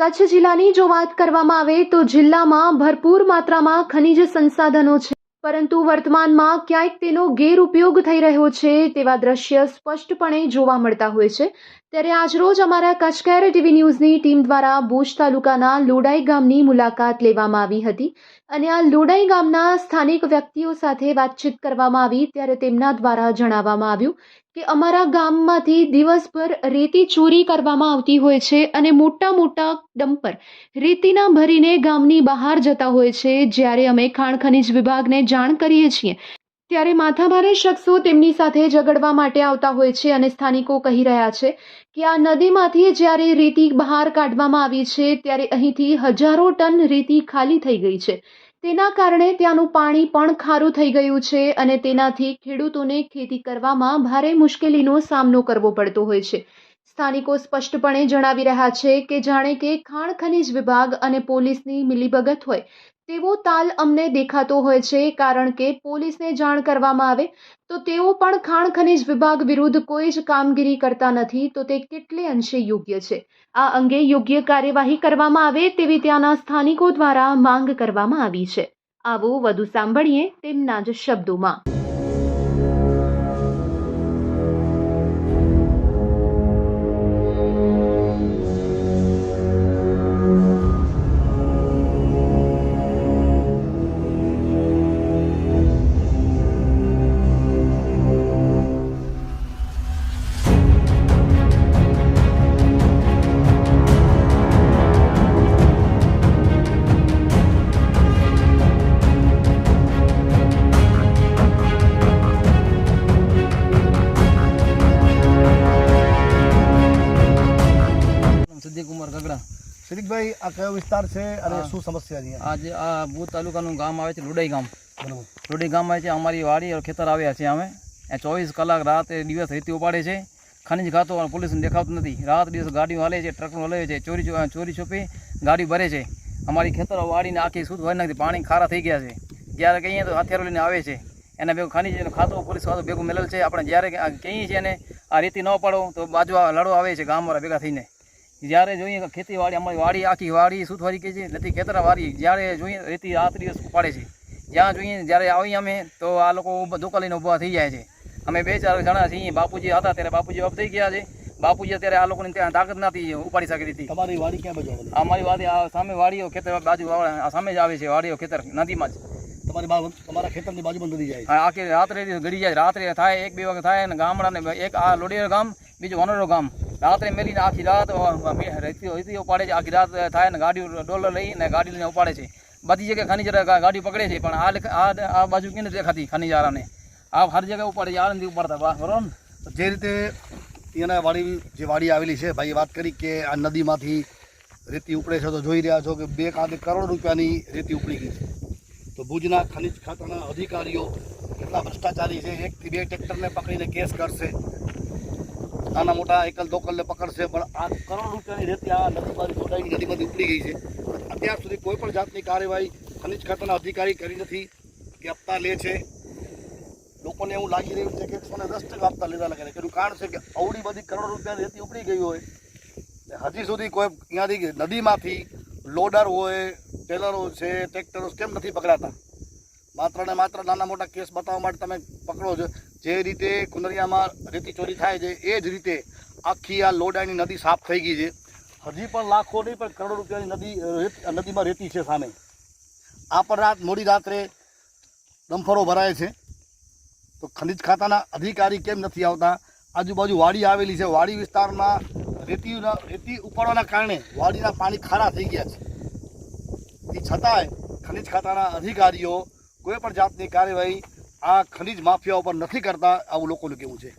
કચ્છ જિલ્લાની જો વાત કરવામાં આવે તો જિલ્લામાં ભરપૂર માત્રામાં ખનિજ સંસાધનો છે, પરંતુ વર્તમાનમાં ક્યાંક તેનો ગેરઉપયોગ થઈ રહ્યો છે તેવા દ્રશ્ય સ્પષ્ટપણે જોવા મળતા હોય છે। ત્યારે આજરોજ અમારા કચ્છ કેર ટીવી ન્યૂઝની ટીમ દ્વારા ભુજ તાલુકાના લોડાઈ ગામની મુલાકાત લેવામાં આવી હતી અને આ લોડાઈ ગામના સ્થાનિક વ્યક્તિઓ સાથે વાતચીત કરવામાં આવી ત્યારે તેમના દ્વારા જણાવવામાં આવ્યું કે અમારા ગામમાંથી દિવસભર રેતી ચોરી કરવામાં આવતી હોય છે અને મોટા મોટા ડમ્પર રેતીના ભરીને ગામની બહાર જતા હોય છે। જ્યારે અમે ખાણ ખનિજ વિભાગને જાણ કરીએ છીએ ત્યારે માથાભારે શખ્સો તેમની સાથે ઝઘડવા માટે આવતા હોય છે અને સ્થાનિકો કહી રહ્યા છે કે આ નદીમાંથી જ્યારે રેતી બહાર કાઢવામાં આવી છે ત્યારે અહીંથી હજારો ટન રેતી ખાલી થઈ ગઈ છે। તેના કારણે ત્યાંનું પાણી પણ ખારું થઈ ગયું છે અને તેનાથી ખેડૂતોને ખેતી કરવામાં ભારે મુશ્કેલીનો સામનો કરવો પડતો હોય છે। સ્થાનિકો સ્પષ્ટપણે જણાવી રહ્યા છે કે જાણે કે ખાણ ખનિજ વિભાગ અને પોલીસની મિલીભગત હોય તેવો તાલ અમને દેખાતો હોય છે, કારણ કે પોલીસને જાણ કરવામાં આવે તો તેઓ પણ ખાણ ખનિજ વિભાગ વિરુદ્ધ કોઈ જ કામગીરી કરતા નથી, તો તે કેટલે અંશે યોગ્ય છે। આ અંગે યોગ્ય કાર્યવાહી કરવામાં આવે તેવી ત્યાંના સ્થાનિકો દ્વારા માંગ કરવામાં આવી છે। આવો વધુ સાંભળીએ તેમના જ શબ્દોમાં। સિદ્ધિક ઉમર ગગડા। સિદ્ધિક ભાઈ, આ કયો વિસ્તાર છે અને શું સમસ્યા છે? આજે આ ભુજ તાલુકાનું ગામ આવે છે લોડાઈ ગામ। બરાબર। લોડાઈ ગામ આવે છે, અમારી વાડી और ખેતર આવ્યા છે। અમે 24 કલાક રાત દિવસ રેતી ઉપાડે છે। ખનિજ ખાતો અને પોલીસને દેખાતું નથી। રાત દિવસ ગાડીઓ હાલે છે, ટ્રકો હલે છે, ચોરી છુપી ગાડી ભરે છે। અમારી ખેતરો વાડીને આખી શુદ્ધ હોય નથી, પાણી ખારા થઈ ગયા છે। જ્યારે કહીએ તો હથિયારો લઈને આવે છે, એના ભેગું ખનિજ ખાતો પોલીસ વાળો ભેગું મેલેલ છે। આપણે જ્યારે કહીએ છીએ એને આ રેતી ન પાડો તો બાજુ લડો આવે છે ગામવાળા ભેગા થઈને। જ્યારે જોઈએ ખેતીવાડી અમારી વાડી આખી વાડી સુથવારી કે છે નથી ખેતર વાડી, જ્યારે જોઈએ રેતી રાત દિવસ ઉપાડે છે। જ્યાં જોઈએ જ્યારે આવીએ અમે તો આ લોકો ધોકા લઈને ઊભા થઈ જાય છે। અમે 2-4 જણા છીએ। બાપુજી હતા ત્યારે બાપુજી ઓફ થઈ ગયા છે। બાપુજી અત્યારે આ લોકોને ત્યાં તાકાત નથી ઉપાડી શકે રેતી। તમારી વાડી ક્યાં બાજુ આવેલી? અમારી વાડી આ સામે વાડીઓ ખેતર બાજુ સામે જ આવે છે, વાડીઓ ખેતર નદીમાં જ। તમારા ખેતરની બાજુમાં નદી જાય છે? આખી રાત્રે ગળી જાય, રાત્રે થાય 1-2 વાગે થાય અને ગામડાને એક આ લોડિયા ગામ, બીજું વનરો ગામ રાત્રે મેલીને આખી રાત રેતી ઉપાડે છે। આખી રાત થાય ને ગાડીઓ ડોલર લઈને ગાડી લઈને ઉપાડે છે। બધી જગ્યાએ ખનિજ ગાડી પકડે છે, પણ આ બાજુ કેને દેખાતી ખનિજારાને આ હર જગ્યાએ ઉપાડે છે, આ નથી ઉપાડતા। બરોબર। જે રીતે એના વાડી આવેલી છે, ભાઈએ વાત કરી કે આ નદીમાંથી રેતી ઉપડે છે, તો જોઈ રહ્યા છો કે 2 કરોડ રૂપિયાની રેતી ઉપડી ગઈ છે। તો ભુજના ખનિજ ખાતાના અધિકારીઓ કેટલા ભ્રષ્ટાચારી છે, 1 થી 2 ટ્રેક્ટરને પકડીને કેસ કરશે, નાના મોટા એકલ દોકલને પકડશે, પણ આ કરોડ રૂપિયાની રેતી આ નદીમાંથી જોડાઈની નદીમાંથી ઉપડી ગઈ છે। અત્યાર સુધી કોઈ પણ જાતની કાર્યવાહી ખનિજ ખાતાના અધિકારી કરી નથી કે હપ્તા લે છે। લોકોને એવું લાગી રહ્યું છે કે 110% હપ્તા લીધા લાગે છે। એનું કારણ છે કે અવડી બધી કરોડ રૂપિયાની રેતી ઉપડી ગઈ હોય હજી સુધી કોઈ અહીંયાથી નદીમાંથી લોડર હોય, ટેલરો છે, ટ્રેક્ટરો કેમ નથી પકડાતા? માત્ર ને માત્ર નાના મોટા કેસ બતાવવા માટે તમે પકડો છો। જે રીતે કુંદરિયામાં રેતી ચોરી થાય છે એ જ રીતે આખી આ લોડાઈની નદી સાફ થઈ ગઈ છે। હજી પણ લાખો નહીં પણ કરોડો રૂપિયાની નદીમાં રેતી છે સામે। આ પણ મોડી રાત્રે ડમ્ફરો ભરાય છે, તો ખનિજ ખાતાના અધિકારી કેમ નથી આવતા? આજુબાજુ વાડી આવેલી છે, વાડી વિસ્તારમાં રેતી ઉપાડવાના કારણે વાડીના પાણી ખારા થઈ ગયા છે। તે છતાંય ખનિજ ખાતાના અધિકારીઓ કોઈ પણ જાતની કાર્યવાહી આ ખનિજ માફિયા ઉપર નથી કરતા, આવું લોકોનું કહેવું છે।